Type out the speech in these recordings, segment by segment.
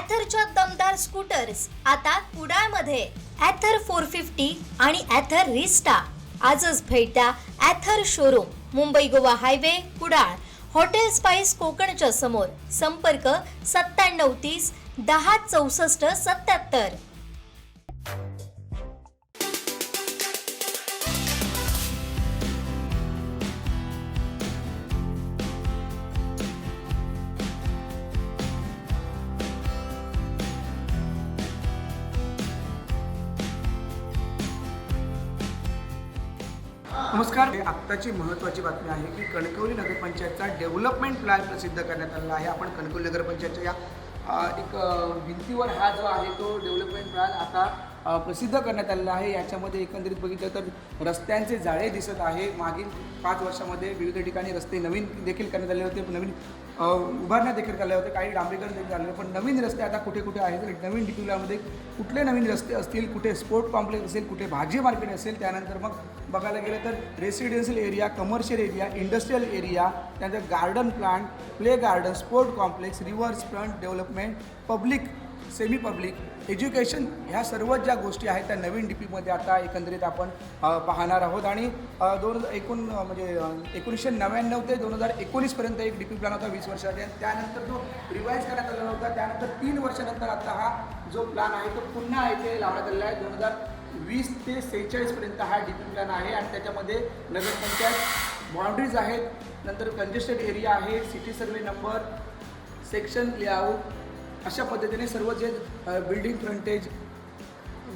ॲथरच्या दमदार स्कूटर्स आता कुडाळमध्ये. ॲथर 450 आणि ॲथर रिस्टा. आजच भेट द्या Ather showroom, Mumbai Goa highway, Kudal. Hotel spice कोकणच्या समोर. संपर्क 9730 10 64 77. नमस्कार. आत्ताची महत्त्वाची बातमी आहे की कणकवली नगरपंचायतचा डेव्हलपमेंट प्लॅन प्रसिद्ध करण्यात आलेला आहे. आपण कणकवली नगरपंचायतच्या या एक भिंतीवर हा जो आहे तो डेव्हलपमेंट प्लॅन आता प्रसिद्ध करण्यात आलेला आहे. याच्यामध्ये एकंदरीत बघितलं तर रस्त्यांचे जाळे दिसत आहे. मागील 5 वर्षामध्ये विविध ठिकाणी रस्ते नवीन देखील करण्यात आले होते, नवीन उभारण्या देखील केल्या होत्या, काही डांबरीकरण देखील झाले, पण नवीन रस्ते आता कुठे कुठे आहेत. नवीन डिपिलामध्ये कुठले नवीन रस्ते असतील, कुठे स्पोर्ट कॉम्प्लेक्स असेल, कुठे भाजी मार्केट असेल, त्यानंतर मग बघायला गेलं तर residential area, commercial area, industrial area, त्यानंतर garden plant, play garden, sport complex, rivers front development, public, semi public, education, ह्या सर्व ज्या गोष्टी आहेत त्या नवीन डीपीमध्ये आता एकंदरीत आपण पाहणार आहोत. आणि 1999 ते 2019पर्यंत एक डीपी प्लॅन होता 20 वर्षाचा. त्यानंतर जो रिवाईज करण्यात आलेला होता, त्यानंतर 3 वर्षानंतर आता हा जो प्लॅन आहे तो पुन्हा इथे लावण्यात आलेला आहे. 2020 ते 46पर्यंत हा डीपी प्लॅन आहे आणि त्याच्यामध्ये नगरपंचायत बाउंड्रीज आहेत, नंतर कंजेस्टेड एरिया आहे, city survey number, section layout, अशा पद्धतीने सर्व जे बिल्डिंग फ्रंटेज,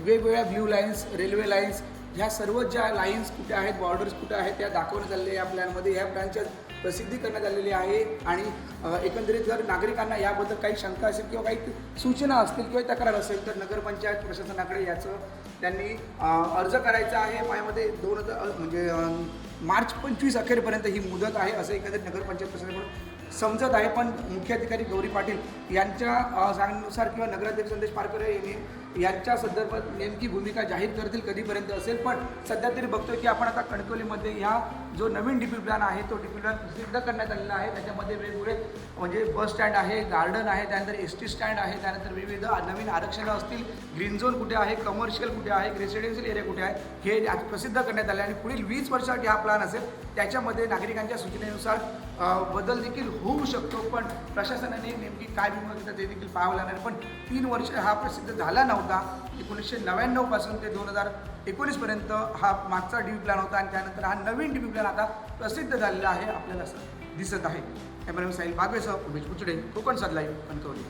वेगवेगळ्या ब्ल्यू लाईन्स, रेल्वे लाईन्स, ह्या सर्व ज्या लाईन्स कुठे आहेत, बॉर्डर्स कुठे आहेत, त्या दाखवण्यात आलेल्या या प्लॅनमध्ये. ह्या प्लॅनच्या प्रसिद्धी करण्यात आलेली आहे. आणि एकंदरीत जर नागरिकांना याबद्दल काही शंका असेल किंवा काही सूचना असतील किंवा तक्रार असेल तर नगरपंचायत प्रशासनाकडे याचं त्यांनी अर्ज करायचा आहे. यामध्ये मार्च 25 अखेरपर्यंत ही मुदत आहे असं एकंदरीत नगरपंचायत प्रशासनाकडून समजत आहे. पण मुख्याधिकारी गौरी पाटील यांच्या सांगण्यानुसार किंवा नगराध्यक्ष संदेश पारकर यांच्या संदर्भात नेमकी भूमिका जाहीर करतील कधीपर्यंत असेल. पण सध्या तरी बघतोय की आपण आता कणकवलीमध्ये ह्या जो नवीन डीपी प्लॅन आहे तो डीपी प्लॅन प्रसिद्ध करण्यात आलेला आहे. त्याच्यामध्ये वेगवेगळे म्हणजे बस स्टँड आहे, गार्डन आहे, त्यानंतर एस टी स्टँड आहे, त्यानंतर विविध नवीन आरक्षणं असतील, ग्रीन झोन कुठे आहे, कमर्शियल कुठे आहे, रेसिडेन्शियल एरिया कुठे आहे, हे आज प्रसिद्ध करण्यात आले. आणि पुढील 20 वर्षासाठी हा प्लॅन असेल. त्याच्यामध्ये नागरिकांच्या सूचनेनुसार बदल देखील होऊ शकतो, पण प्रशासनाने नेमकी काय भूमिका ते देखील पाहावं लागणार. पण 3 वर्ष हा प्रसिद्ध झाला नव्हता. 1999 पासून ते 2019पर्यंत हा मागचा डीपी प्लॅन होता आणि त्यानंतर हा नवीन डीपी प्लॅन आता प्रसिद्ध झालेला आहे आपल्याला असं दिसत आहे. कॅमेरामॅन साहिल बागवेसह उमेश कुचडे, कोकण सात लाईव्ह, कणकवली.